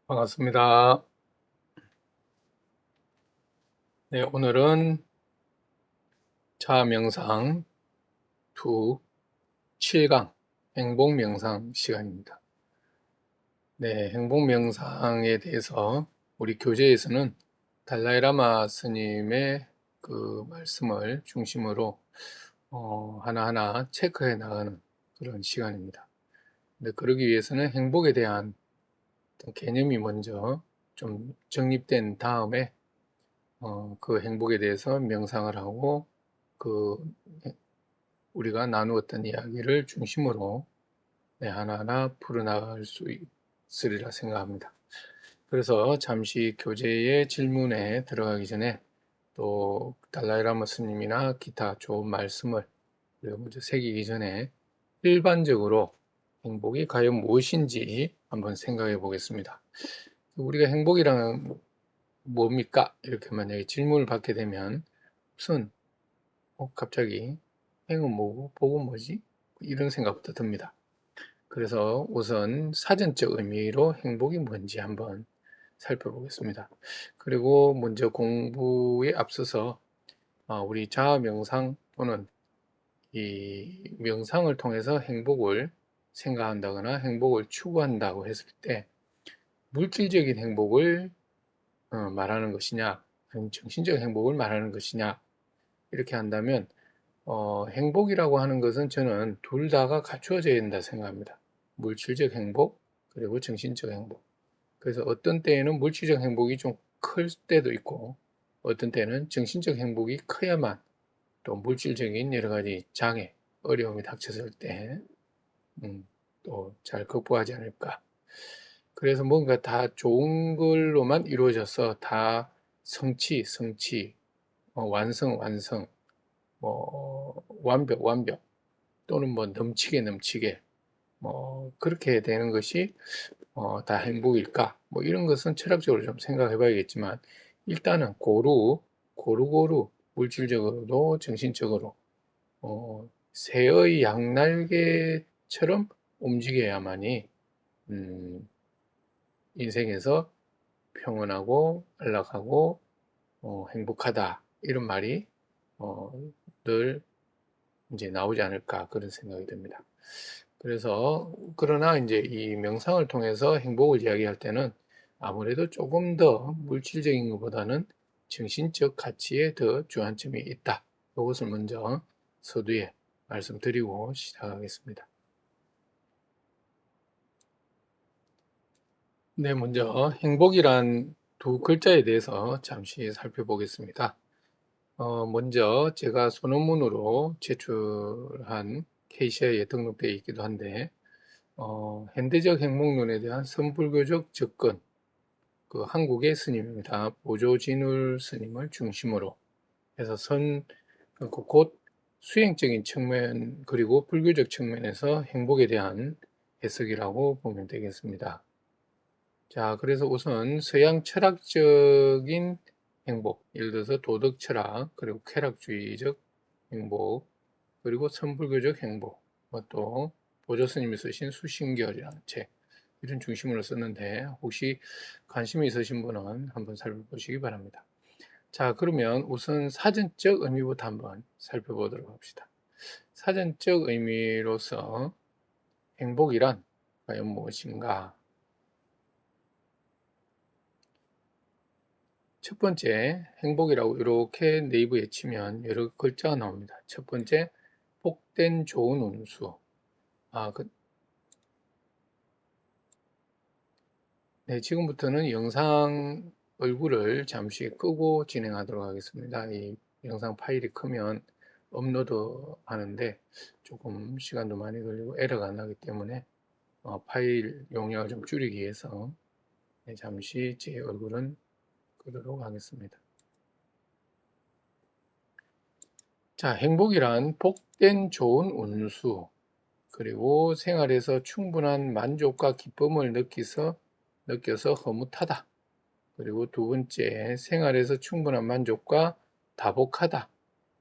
반갑습니다. 네, 오늘은 자아 명상 2 7강 행복 명상 시간입니다. 네, 행복 명상에 대해서 우리 교재에서는 달라이라마 스님의 그 말씀을 중심으로 하나하나 체크해 나가는 그런 시간입니다. 근데 그러기 위해서는 행복에 대한 어떤 개념이 먼저 좀 정립된 다음에 그 행복에 대해서 명상을 하고 그 우리가 나누었던 이야기를 중심으로 하나하나 풀어나갈 수 있으리라 생각합니다. 그래서 잠시 교재의 질문에 들어가기 전에 또 달라이라마 스님이나 기타 좋은 말씀을 우리가 먼저 새기기 전에 일반적으로 행복이 과연 무엇인지 한번 생각해 보겠습니다. 우리가 행복이란 뭡니까? 이렇게 만약에 질문을 받게 되면 우선 갑자기 행은 뭐고 복은 뭐지? 이런 생각부터 듭니다. 그래서 우선 사전적 의미로 행복이 뭔지 한번 살펴보겠습니다. 그리고 먼저 공부에 앞서서 우리 자아 명상 또는 이 명상을 통해서 행복을 생각한다거나 행복을 추구한다고 했을 때 물질적인 행복을 말하는 것이냐, 아니면 정신적 행복을 말하는 것이냐, 이렇게 한다면 행복이라고 하는 것은 저는 둘 다가 갖추어져야 된다 생각합니다. 물질적 행복, 그리고 정신적 행복. 그래서 어떤 때에는 물질적 행복이 좀 클 때도 있고, 어떤 때는 정신적 행복이 커야만 또 물질적인 여러 가지 장애, 어려움이 닥쳤을 때, 또 잘 극복하지 않을까. 그래서 뭔가 다 좋은 걸로만 이루어져서 다 성취, 완성, 완벽, 또는 뭐 넘치게 뭐 그렇게 되는 것이 다 행복일까? 뭐 이런 것은 철학적으로 좀 생각해 봐야겠지만 일단은 고루 물질적으로도 정신적으로 새의 양날개처럼 움직여야만이 음, 인생에서 평온하고 안락하고 행복하다 이런 말이 어, 늘 이제 나오지 않을까 그런 생각이 듭니다. 그래서 그러나 이제 이 명상을 통해서 행복을 이야기할 때는 아무래도 조금 더 물질적인 것보다는 정신적 가치에 더 주안점이 있다. 이것을 먼저 서두에 말씀드리고 시작하겠습니다. 네, 먼저 행복이란 두 글자에 대해서 잠시 살펴보겠습니다. 먼저 제가 소논문으로 제출한 케이시아에 등록되어 있기도 한데 현대적 행복론에 대한 선불교적 접근, 그 한국의 스님입니다. 보조진울 스님을 중심으로 해서 곧 수행적인 측면 그리고 불교적 측면에서 행복에 대한 해석이라고 보면 되겠습니다. 자, 그래서 우선 서양 철학적인 행복, 예를 들어서 도덕 철학, 그리고 쾌락주의적 행복, 그리고 선불교적 행복, 또 보조 스님이 쓰신 수신결이라는 책, 이런 중심으로 썼는데 혹시 관심이 있으신 분은 한번 살펴보시기 바랍니다. 자, 그러면 우선 사전적 의미부터 한번 살펴보도록 합시다. 사전적 의미로서 행복이란 과연 무엇인가? 첫 번째, 행복이라고 이렇게 네이버에 치면 여러 글자가 나옵니다. 첫 번째, 복된 좋은 운수. 아, 네, 지금부터는 영상 얼굴을 잠시 끄고 진행하도록 하겠습니다. 이 영상 파일이 크면 업로드 하는데 조금 시간도 많이 걸리고 에러가 안 나기 때문에 파일 용량을 좀 줄이기 위해서 잠시 제 얼굴은 끄도록 하겠습니다. 자, 행복이란 복된 좋은 운수, 그리고 생활에서 충분한 만족과 기쁨을 느껴서 흐뭇하다. 그리고 두 번째, 생활에서 충분한 만족과 다복하다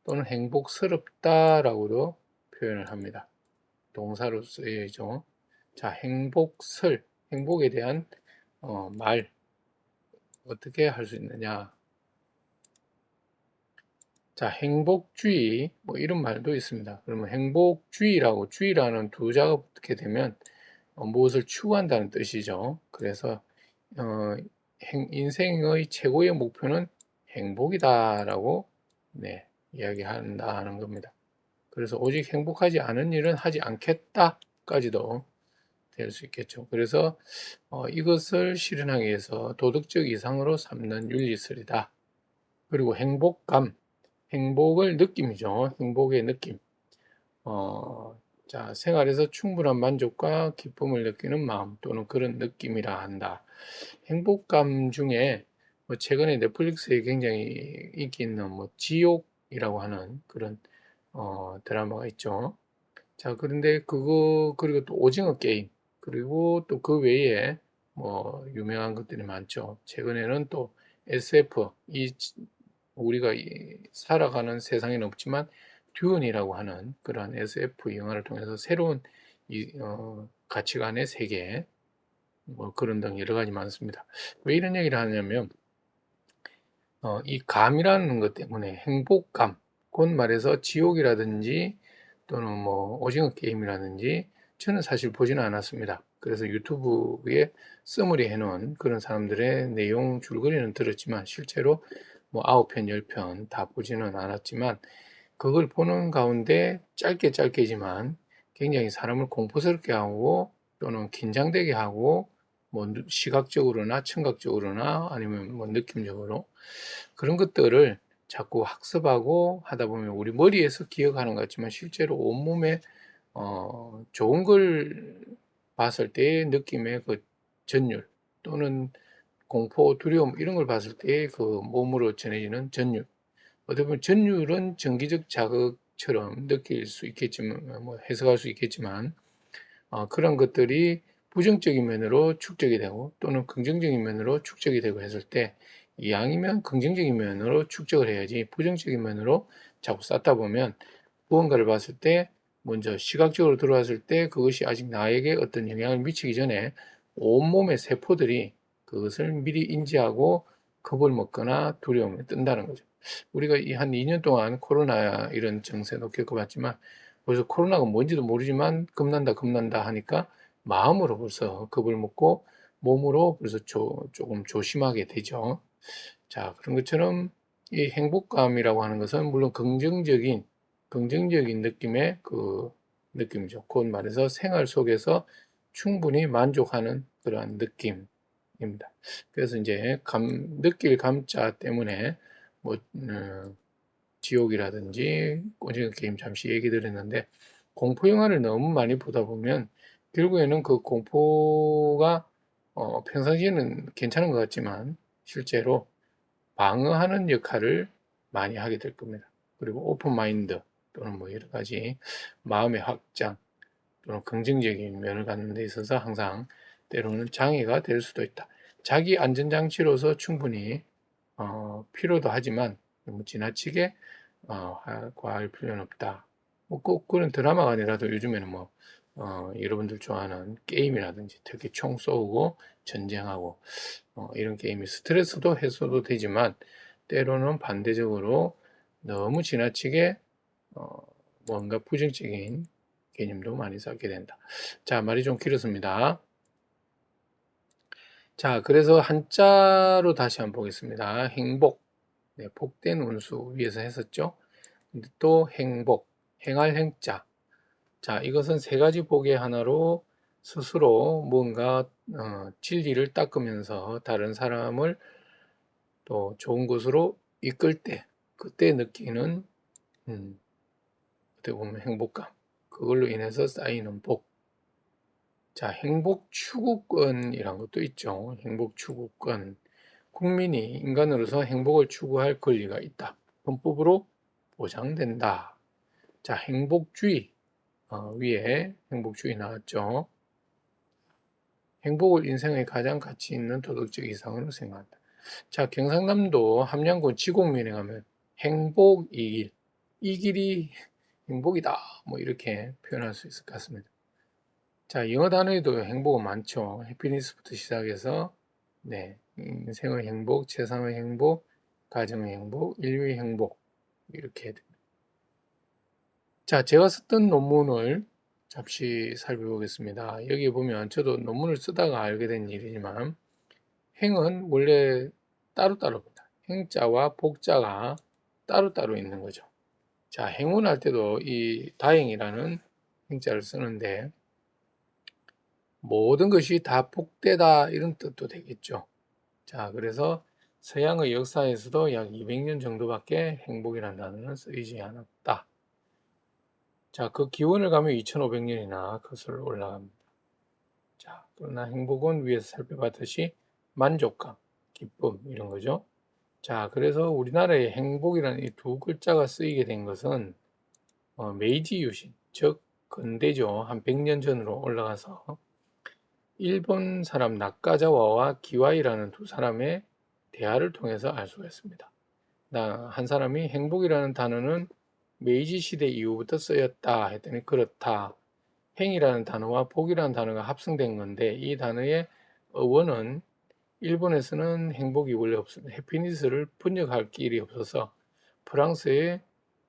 또는 행복스럽다라고도 표현을 합니다. 동사로 쓰여져. 자, 행복에 대한 말 어떻게 할 수 있느냐? 자, 행복주의 뭐 이런 말도 있습니다. 그러면 행복주의라고 주의라는 두 자가 붙게 되면 무엇을 추구한다는 뜻이죠. 그래서 어, 인생의 최고의 목표는 행복이다라고 네, 이야기한다는 겁니다. 그래서 오직 행복하지 않은 일은 하지 않겠다까지도 될 수 있겠죠. 그래서 이것을 실현하기 위해서 도덕적 이상으로 삼는 윤리설이다. 그리고 행복감, 행복을 느낌이죠. 행복의 느낌. 자, 생활에서 충분한 만족과 기쁨을 느끼는 마음 또는 그런 느낌이라 한다. 행복감 중에 뭐 최근에 넷플릭스에 굉장히 인기 있는 뭐 지옥이라고 하는 그런 드라마가 있죠. 자, 그런데 그거 그리고 또 오징어 게임 그리고 또 그 외에 뭐 유명한 것들이 많죠. 최근에는 또 SF 우리가 살아가는 세상에는 없지만 듀온이라고 하는 그런 SF 영화를 통해서 새로운 가치관의 세계 뭐 그런 등 여러 가지 많습니다. 왜 이런 얘기를 하냐면 이 감이라는 것 때문에 행복감, 곧 말해서 지옥이라든지 또는 뭐 오징어 게임이라든지 저는 사실 보지는 않았습니다. 그래서 유튜브에 써머리 해놓은 그런 사람들의 내용 줄거리는 들었지만 실제로 뭐 9편, 10편 다 보지는 않았지만 그걸 보는 가운데 짧게 짧게지만 굉장히 사람을 공포스럽게 하고 또는 긴장되게 하고 뭐 시각적으로나 청각적으로나 아니면 뭐 느낌적으로 그런 것들을 자꾸 학습하고 하다 보면 우리 머리에서 기억하는 것 같지만 실제로 온몸에 좋은 걸 봤을 때의 느낌의 그 전율 또는 공포, 두려움 이런 걸 봤을 때의 그 몸으로 전해지는 전율 어떻게 보면 전율은 정기적 자극처럼 느낄 수 있겠지만 뭐 해석할 수 있겠지만 그런 것들이 부정적인 면으로 축적이 되고 또는 긍정적인 면으로 축적이 되고 했을 때 이왕이면 긍정적인 면으로 축적을 해야지 부정적인 면으로 자꾸 쌓다 보면 무언가를 봤을 때 먼저 시각적으로 들어왔을 때 그것이 아직 나에게 어떤 영향을 미치기 전에 온몸의 세포들이 그것을 미리 인지하고 겁을 먹거나 두려움에 뜬다는 거죠. 우리가 한 2년 동안 코로나 이런 정세도 겪어봤지만 벌써 코로나가 뭔지도 모르지만 겁난다 겁난다 하니까 마음으로 벌써 겁을 먹고 몸으로 벌써 조금 조심하게 되죠. 자, 그런 것처럼 이 행복감이라고 하는 것은 물론 긍정적인 느낌의 그 느낌이죠. 곧 말해서 생활 속에서 충분히 만족하는 그러한 느낌입니다. 그래서 이제 느낄 감자 때문에 뭐 지옥이라든지 오징어 게임 잠시 얘기 드렸는데 공포 영화를 너무 많이 보다 보면 결국에는 그 공포가 평상시에는 괜찮은 것 같지만 실제로 방어하는 역할을 많이 하게 될 겁니다. 그리고 오픈 마인드 또는 뭐 여러 가지 마음의 확장 또는 긍정적인 면을 갖는 데 있어서 항상 때로는 장애가 될 수도 있다. 자기 안전장치로서 충분히 필요도 하지만 너무 지나치게 과할 필요는 없다. 뭐 꼭 그런 드라마가 아니라도 요즘에는 뭐 여러분들 좋아하는 게임이라든지 특히 총 쏘고 전쟁하고 이런 게임이 스트레스도 해소도 되지만 때로는 반대적으로 너무 지나치게 어, 뭔가 부정적인 개념도 많이 쌓게 된다. 자, 말이 좀 길었습니다. 자, 그래서 한자로 다시 한번 보겠습니다. 행복. 네, 복된 운수 위에서 했었죠. 근데 또 행복, 행할 행자. 자, 이것은 세 가지 복의 하나로 스스로 뭔가 진리를 닦으면서 다른 사람을 또 좋은 곳으로 이끌 때, 그때 느끼는 어떻게 보면 행복감. 그걸로 인해서 쌓이는 복. 자, 행복 추구권이란 것도 있죠. 행복 추구권. 국민이 인간으로서 행복을 추구할 권리가 있다. 헌법으로 보장된다. 자, 행복주의. 위에 행복주의 나왔죠. 행복을 인생의 가장 가치 있는 도덕적 이상으로 생각한다. 자, 경상남도 함양군 지곡면에 가면 행복 이 길, 이 길이 행복이다. 뭐 이렇게 표현할 수 있을 것 같습니다. 자, 영어 단어에도 행복은 많죠. 해피니스부터 시작해서 네, 인생의 행복, 세상의 행복, 가정의 행복, 인류의 행복 이렇게 됩니다. 자, 제가 썼던 논문을 잠시 살펴보겠습니다. 여기 보면 저도 논문을 쓰다가 알게 된 일이지만 행은 원래 따로따로입니다. 행자와 복자가 따로따로 있는 거죠. 자, 행운할 때도 이 다행이라는 행자를 쓰는데 모든 것이 다 복되다 이런 뜻도 되겠죠. 자, 그래서 서양의 역사에서도 약 200년 정도밖에 행복이라는 단어는 쓰이지 않았다. 자, 그 기원을 가면 2500년이나 거슬러 올라갑니다. 자, 그러나 행복은 위에서 살펴봤듯이 만족감, 기쁨 이런 거죠. 자, 그래서 우리나라에 행복이라는 이 두 글자가 쓰이게 된 것은 메이지 유신, 즉 근대죠. 한 100년 전으로 올라가서 일본 사람 나카자와와 기와이라는 두 사람의 대화를 통해서 알 수가 있습니다. 한 사람이 행복이라는 단어는 메이지 시대 이후부터 쓰였다 했더니 그렇다. 행이라는 단어와 복이라는 단어가 합성된 건데 이 단어의 어원은 일본에서는 행복이 원래 없습니다. 해피니스를 번역할 길이 없어서 프랑스의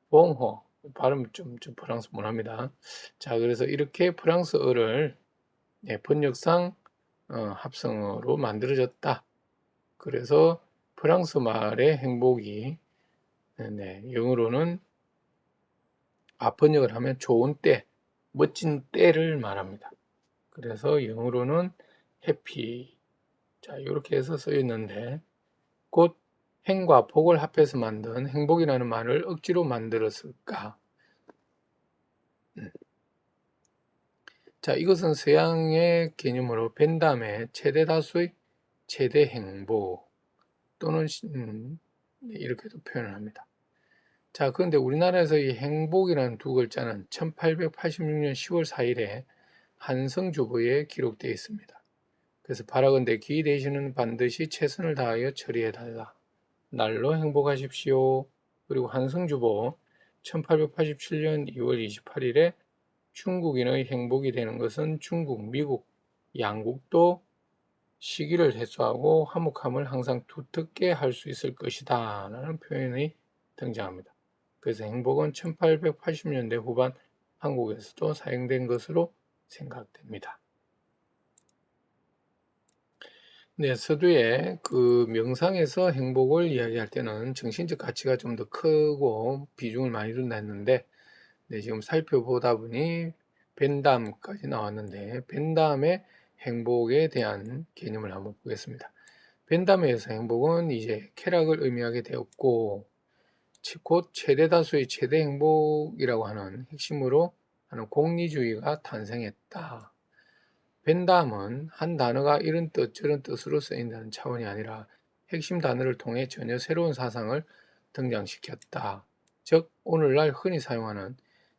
봉호 발음 좀 프랑스 문화입니다. 자, 그래서 이렇게 프랑스어를 번역상 합성어로 만들어졌다. 그래서 프랑스 말의 행복이 영어로는 번역을 하면 좋은 때, 멋진 때를 말합니다. 그래서 영어로는 해피. 자, 이렇게 해서 쓰여 있는데 곧 행과 복을 합해서 만든 행복이라는 말을 억지로 만들었을까? 자, 이것은 서양의 개념으로 벤담의 최대 다수의 최대 행복 또는 이렇게도 표현을 합니다. 자, 그런데 우리나라에서 이 행복이라는 두 글자는 1886년 10월 4일에 한성주부에 기록되어 있습니다. 그래서 바라건대 기이 되시는 반드시 최선을 다하여 처리해달라. 날로 행복하십시오. 그리고 한성주보 1887년 2월 28일에 중국인의 행복이 되는 것은 중국, 미국, 양국도 시기를 해소하고 화목함을 항상 두텁게 할 수 있을 것이다 라는 표현이 등장합니다. 그래서 행복은 1880년대 후반 한국에서도 사용된 것으로 생각됩니다. 네, 서두에 그 명상에서 행복을 이야기할 때는 정신적 가치가 좀 더 크고 비중을 많이 둔다 했는데 지금 살펴보다 보니 벤담까지 나왔는데 벤담의 행복에 대한 개념을 한번 보겠습니다. 벤담에 의해서 행복은 이제 쾌락을 의미하게 되었고 곧 최대 다수의 최대 행복이라고 하는 핵심으로 하는 공리주의가 탄생했다. 벤담은 한 단어가 이런 뜻 저런 뜻으로 쓰인다는 차원이 아니라 핵심 단어를 통해 전혀 새로운 사상을 등장시켰다. 즉 오늘날 흔히 사용하는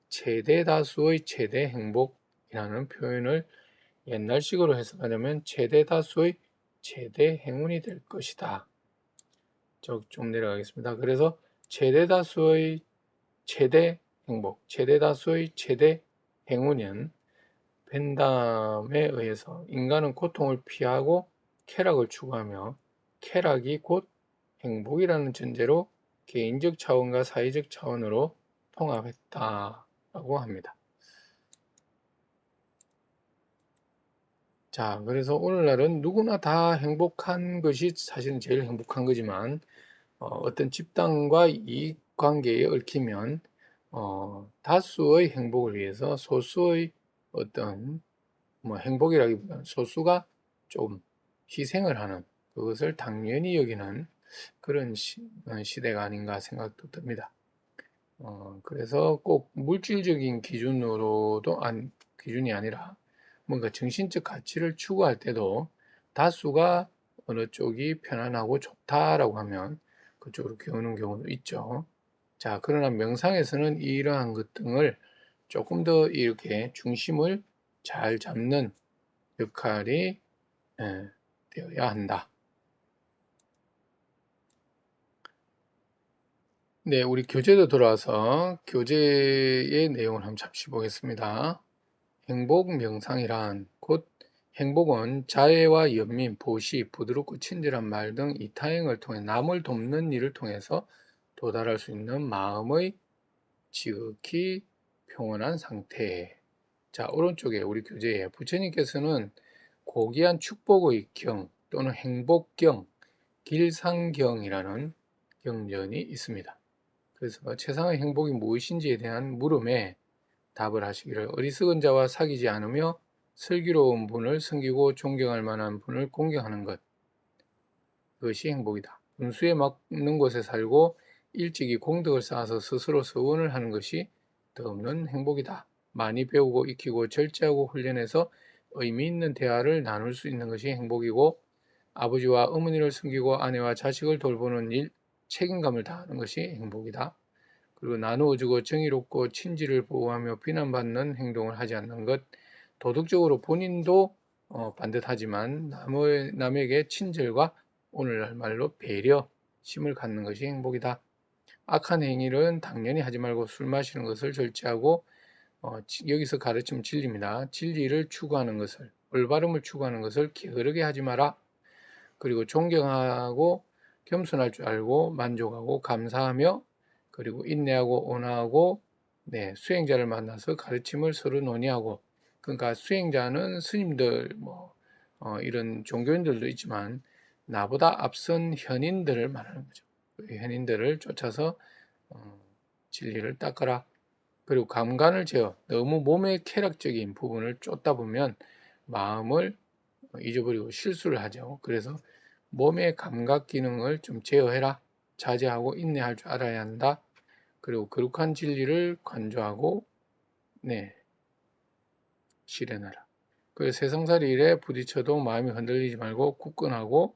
최대 다수의 최대 행복이라는 표현을 옛날식으로 해석하려면 최대 다수의 최대 행운이 될 것이다. 좀 내려가겠습니다. 그래서 최대 다수의 최대 행복, 최대 다수의 최대 행운은 벤담에 의해서 인간은 고통을 피하고 쾌락을 추구하며 쾌락이 곧 행복이라는 전제로 개인적 차원과 사회적 차원으로 통합했다라고 합니다. 자, 그래서 오늘날은 누구나 다 행복한 것이 사실은 제일 행복한 거지만 어떤 집단과 이익관계에 얽히면 다수의 행복을 위해서 소수의 어떤 행복이라기보다는 소수가 좀 희생을 하는 그것을 당연히 여기는 그런 시대가 아닌가 생각도 듭니다. 그래서 꼭 물질적인 기준으로도 기준이 아니라 뭔가 정신적 가치를 추구할 때도 다수가 어느 쪽이 편안하고 좋다라고 하면 그쪽으로 기우는 경우도 있죠. 자, 그러나 명상에서는 이러한 것 등을 조금 더 이렇게 중심을 잘 잡는 역할이 되어야 한다. 네, 우리 교재로 돌아와서 교재의 내용을 한번 잠시 보겠습니다. 행복 명상이란 곧 행복은 자애와 연민, 보시, 부드럽고 친절한 말 등 이타행을 통해 남을 돕는 일을 통해서 도달할 수 있는 마음의 지극히 평온한 상태. 자, 오른쪽에 우리 교재에 부처님께서는 고귀한 축복의 경 또는 행복경, 길상경이라는 경전이 있습니다. 그래서 최상의 행복이 무엇인지에 대한 물음에 답을 하시기를, 어리석은 자와 사귀지 않으며 슬기로운 분을 섬기고 존경할 만한 분을 공경하는 것, 그것이 행복이다. 분수에 맞는 곳에 살고 일찍이 공덕을 쌓아서 스스로 서원을 하는 것이 더 없는 행복이다. 많이 배우고 익히고 절제하고 훈련해서 의미 있는 대화를 나눌 수 있는 것이 행복이고, 아버지와 어머니를 섬기고 아내와 자식을 돌보는 일, 책임감을 다하는 것이 행복이다. 그리고 나누어주고 정의롭고 친지를 보호하며 비난받는 행동을 하지 않는 것, 도덕적으로 본인도 반듯하지만 남에게 친절과 오늘날 말로 배려, 심을 갖는 것이 행복이다. 악한 행위는 당연히 하지 말고 술 마시는 것을 절제하고, 여기서 가르치면 진리입니다. 진리를 추구하는 것을, 올바름을 추구하는 것을 게으르게 하지 마라. 그리고 존경하고 겸손할 줄 알고 만족하고 감사하며, 그리고 인내하고 온화하고, 수행자를 만나서 가르침을 서로 논의하고, 그러니까 수행자는 스님들 이런 종교인들도 있지만 나보다 앞선 현인들을 말하는 거죠. 그 현인들을 쫓아서 진리를 닦아라. 그리고 감관을 제어, 너무 몸의 쾌락적인 부분을 쫓다 보면 마음을 잊어버리고 실수를 하죠. 그래서 몸의 감각 기능을 좀 제어해라. 자제하고 인내할 줄 알아야 한다. 그리고 거룩한 진리를 관조하고 실현하라. 그 세상살이 일에 부딪혀도 마음이 흔들리지 말고 굳건하고,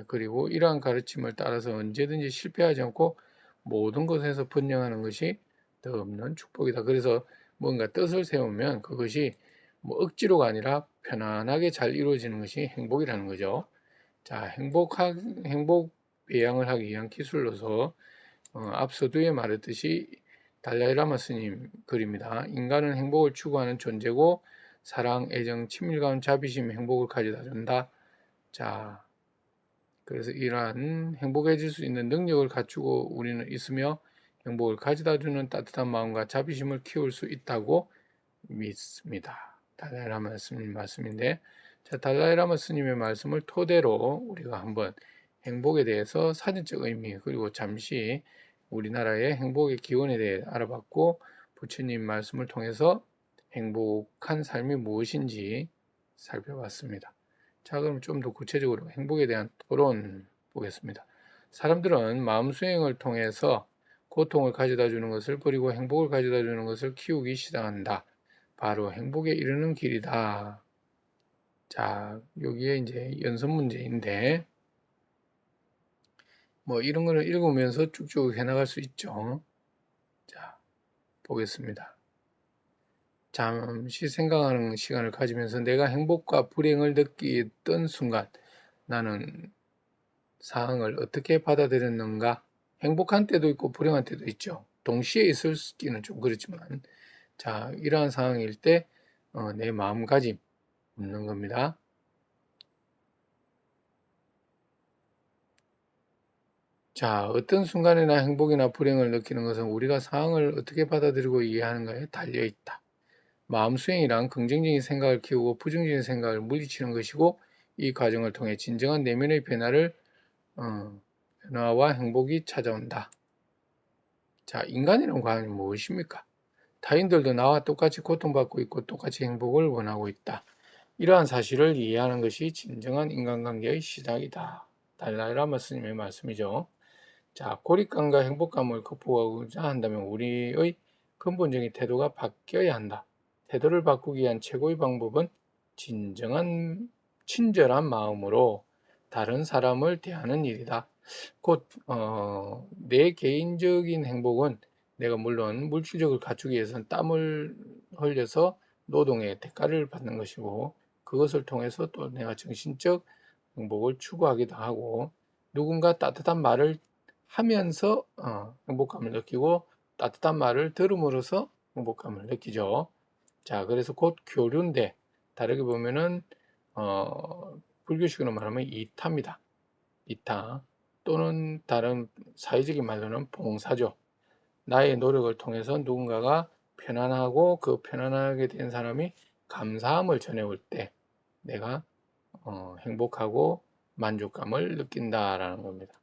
그리고 이러한 가르침을 따라서 언제든지 실패하지 않고 모든 것에서 번영하는 것이 더 없는 축복이다. 그래서 뭔가 뜻을 세우면 그것이 뭐 억지로가 아니라 편안하게 잘 이루어지는 것이 행복이라는 거죠. 자, 행복 배양을 하기 위한 기술로서 앞서두에 말했듯이 달라이라마 스님 글입니다. 인간은 행복을 추구하는 존재고 사랑, 애정, 친밀감, 자비심, 행복을 가져다 준다. 자, 그래서 이러한 행복해질 수 있는 능력을 갖추고 우리는 있으며 행복을 가져다 주는 따뜻한 마음과 자비심을 키울 수 있다고 믿습니다. 달라이라마 스님 말씀인데, 자, 달라이라마 스님의 말씀을 토대로 우리가 한번 행복에 대해서 사전적 의미, 그리고 잠시 우리나라의 행복의 기원에 대해 알아봤고, 부처님 말씀을 통해서 행복한 삶이 무엇인지 살펴봤습니다. 자, 그럼 좀 더 구체적으로 행복에 대한 토론 보겠습니다. 사람들은 마음 수행을 통해서 고통을 가져다 주는 것을 버리고 행복을 가져다 주는 것을 키우기 시작한다. 바로 행복에 이르는 길이다. 자, 여기에 이제 연습 문제인데, 뭐 이런 거는 읽으면서 쭉쭉 해나갈 수 있죠. 자, 보겠습니다. 잠시 생각하는 시간을 가지면서 내가 행복과 불행을 느끼던 순간 나는 상황을 어떻게 받아들였는가? 행복한 때도 있고 불행한 때도 있죠. 동시에 있을기는 좀 그렇지만, 자, 이러한 상황일 때 내 마음가짐 묻는 겁니다. 자, 어떤 순간이나 행복이나 불행을 느끼는 것은 우리가 상황을 어떻게 받아들이고 이해하는가에 달려 있다. 마음 수행이란 긍정적인 생각을 키우고 부정적인 생각을 물리치는 것이고, 이 과정을 통해 진정한 내면의 변화와 행복이 찾아온다. 자, 인간이란 과연 무엇입니까? 타인들도 나와 똑같이 고통받고 있고 똑같이 행복을 원하고 있다. 이러한 사실을 이해하는 것이 진정한 인간관계의 시작이다. 달라이라마 스님의 말씀이죠. 자, 고립감과 행복감을 극복하고자 한다면 우리의 근본적인 태도가 바뀌어야 한다. 태도를 바꾸기 위한 최고의 방법은 진정한 친절한 마음으로 다른 사람을 대하는 일이다. 곧 내 개인적인 행복은 내가 물론 물질적으로 갖추기 위해서는 땀을 흘려서 노동의 대가를 받는 것이고, 그것을 통해서 또 내가 정신적 행복을 추구하기도 하고, 누군가 따뜻한 말을 하면서 행복감을 느끼고 따뜻한 말을 들음으로써 행복감을 느끼죠. 자, 그래서 곧 교류인데, 다르게 보면은 불교식으로 말하면 이타입니다. 이타 또는 다른 사회적인 말로는 봉사죠. 나의 노력을 통해서 누군가가 편안하고 그 편안하게 된 사람이 감사함을 전해올 때 내가 행복하고 만족감을 느낀다라는 겁니다.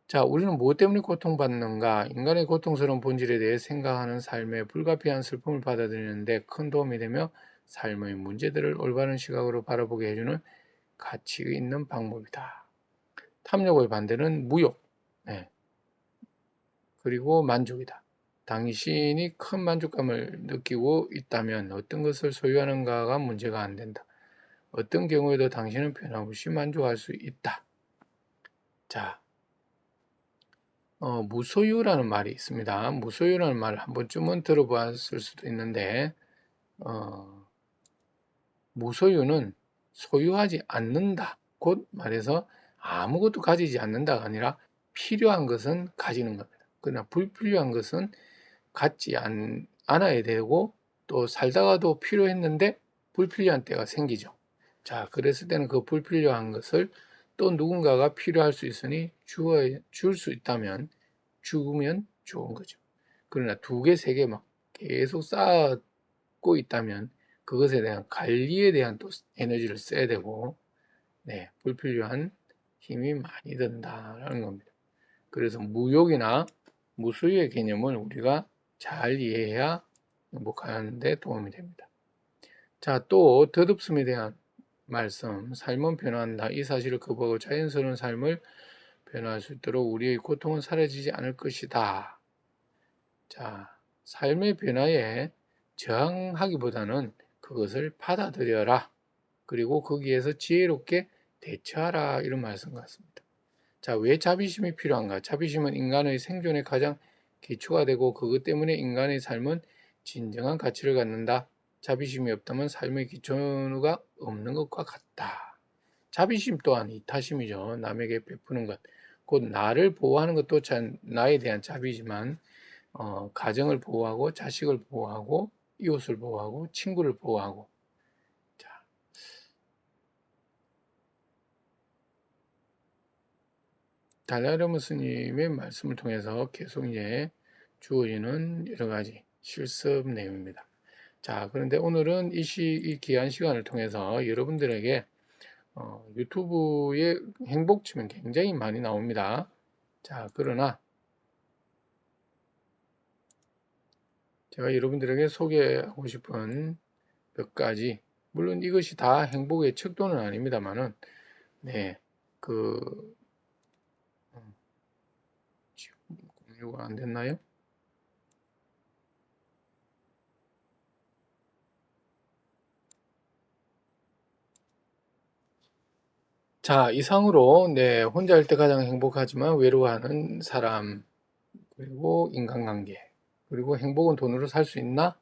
자, 우리는 무엇 때문에 고통받는가? 인간의 고통스러운 본질에 대해 생각하는 삶에 불가피한 슬픔을 받아들이는데 큰 도움이 되며 삶의 문제들을 올바른 시각으로 바라보게 해주는 가치 있는 방법이다. 탐욕의 반대는 무욕, 네. 그리고 만족이다. 당신이 큰 만족감을 느끼고 있다면 어떤 것을 소유하는가가 문제가 안 된다. 어떤 경우에도 당신은 변함없이 만족할 수 있다. 자, 무소유라는 말이 있습니다. 무소유라는 말을 한 번쯤은 들어봤을 수도 있는데 무소유는 소유하지 않는다. 곧 말해서 아무것도 가지지 않는다가 아니라 필요한 것은 가지는 겁니다. 그러나 불필요한 것은 갖지 않아야 되고 또 살다가도 필요했는데 불필요한 때가 생기죠. 자, 그랬을 때는 그 불필요한 것을 또 누군가가 필요할 수 있으니 줄 수 있다면 죽으면 좋은 거죠. 그러나 두 개, 세 개 막 계속 쌓고 있다면 그것에 대한 관리에 대한 또 에너지를 써야 되고, 네, 불필요한 힘이 많이 든다라는 겁니다. 그래서 무욕이나 무소유의 개념을 우리가 잘 이해해야 행복하는 데 도움이 됩니다. 자, 또 덧없음에 대한 말씀, 삶은 변화한다. 이 사실을 거부하고 자연스러운 삶을 변화할 수 있도록 우리의 고통은 사라지지 않을 것이다. 자, 삶의 변화에 저항하기보다는 그것을 받아들여라. 그리고 거기에서 지혜롭게 대처하라. 이런 말씀 같습니다. 자, 왜 자비심이 필요한가? 자비심은 인간의 생존의 가장 기초가 되고 그것 때문에 인간의 삶은 진정한 가치를 갖는다. 자비심이 없다면 삶의 기초가 없는 것과 같다. 자비심 또한 이타심이죠. 남에게 베푸는 것. 곧 나를 보호하는 것도 나에 대한 자비지만 가정을 보호하고 자식을 보호하고 이웃을 보호하고 친구를 보호하고. 자, 달라이라모 스님의 말씀을 통해서 계속 이제 주어지는 여러 가지 실습 내용입니다. 자, 그런데 오늘은 이 귀한 시간을 통해서 여러분들에게 유튜브에 행복 치면 굉장히 많이 나옵니다. 자, 그러나 제가 여러분들에게 소개하고 싶은 몇 가지, 물론 이것이 다 행복의 척도는 아닙니다만은, 네, 지금 공유가 안 됐나요? 자, 이상으로, 네, 혼자일 때 가장 행복하지만 외로워하는 사람, 그리고 인간관계, 그리고 행복은 돈으로 살 수 있나?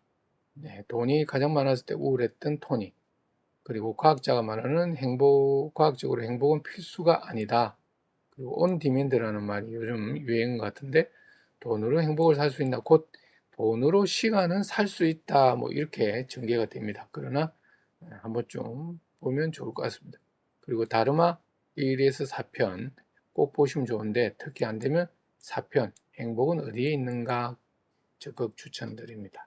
네, 돈이 가장 많았을 때 우울했던 토니, 그리고 과학자가 말하는 과학적으로 행복은 필수가 아니다. 그리고 온 디맨드라는 말이 요즘 유행인 것 같은데, 돈으로 행복을 살 수 있나? 곧 돈으로 시간은 살 수 있다. 뭐 이렇게 전개가 됩니다. 그러나 한번 좀 보면 좋을 것 같습니다. 그리고 다르마 1에서 4편 꼭 보시면 좋은데 특히 안 되면 4편 행복은 어디에 있는가 적극 추천드립니다.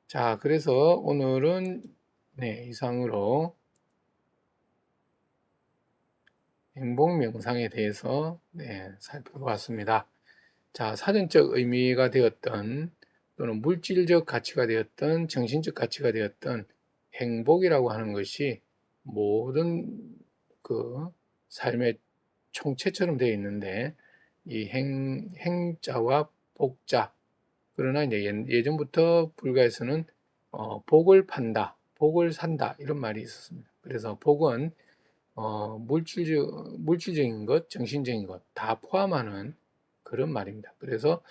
자, 그래서 오늘은 네, 이상으로 행복 명상에 대해서 네, 살펴보았습니다. 자, 사전적 의미가 되었던 또는 물질적 가치가 되었던 정신적 가치가 되었던 행복이라고 하는 것이 모든 그 삶의 총체처럼 되어 있는데 이 행자와 복자, 그러나 이제 예전부터 불가에서는 복을 판다, 복을 산다 이런 말이 있었습니다. 그래서 복은 물질적인 것, 정신적인 것 다 포함하는 그런 말입니다. 그래서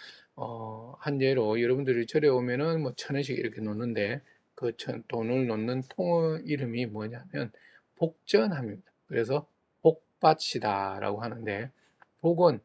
한 예로 여러분들이 절에 오면은 뭐 1,000원씩 이렇게 놓는데 그 돈을 놓는 통 이름이 뭐냐면 복전함입니다. 그래서 복밭이다라고 하는데 복은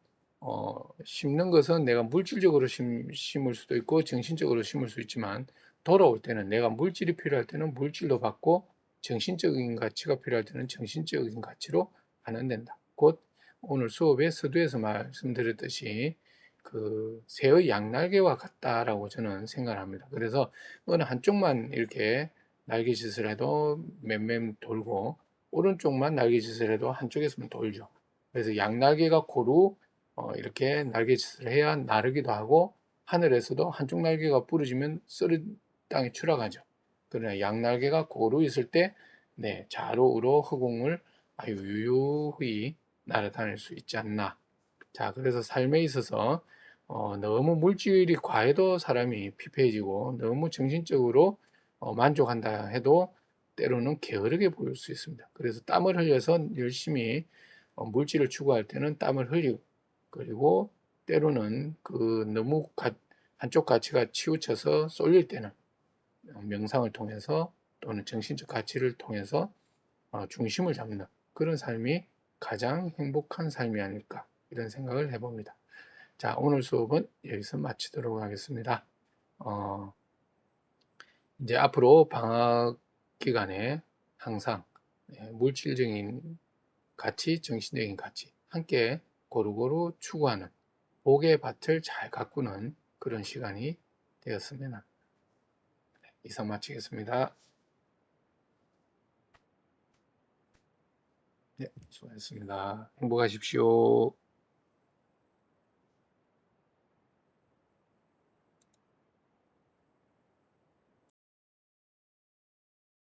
심는 것은 내가 물질적으로 심을 수도 있고 정신적으로 심을 수 있지만 돌아올 때는 내가 물질이 필요할 때는 물질도 받고 정신적인 가치가 필요할 때는 정신적인 가치로 환원된다. 곧 오늘 수업의 서두에서 말씀드렸듯이 그 새의 양날개와 같다라고 저는 생각을 합니다. 그래서 어느 한쪽만 이렇게 날개짓을 해도 맴맴 돌고 오른쪽만 날개짓을 해도 한쪽에서만 돌죠. 그래서 양날개가 고루 이렇게 날개짓을 해야 나르기도 하고 하늘에서도 한쪽 날개가 부러지면 쓰리 땅에 추락하죠. 그러나 양날개가 고루 있을 때 네, 좌로 우로 허공을 아주 유유히 날아다닐 수 있지 않나. 자, 그래서 삶에 있어서 너무 물질이 과해도 사람이 피폐해지고 너무 정신적으로 만족한다 해도 때로는 게으르게 보일 수 있습니다. 그래서 땀을 흘려서 열심히 물질을 추구할 때는 땀을 흘리고 그리고 때로는 그 너무 한쪽 가치가 치우쳐서 쏠릴 때는 명상을 통해서 또는 정신적 가치를 통해서 중심을 잡는 그런 삶이 가장 행복한 삶이 아닐까 이런 생각을 해봅니다. 자, 오늘 수업은 여기서 마치도록 하겠습니다. 이제 앞으로 방학 기간에 항상 물질적인 가치, 정신적인 가치 함께 고루고루 추구하는 복의 밭을 잘 가꾸는 그런 시간이 되었으면 합니다. 이상 마치겠습니다. 네, 수고하셨습니다. 행복하십시오.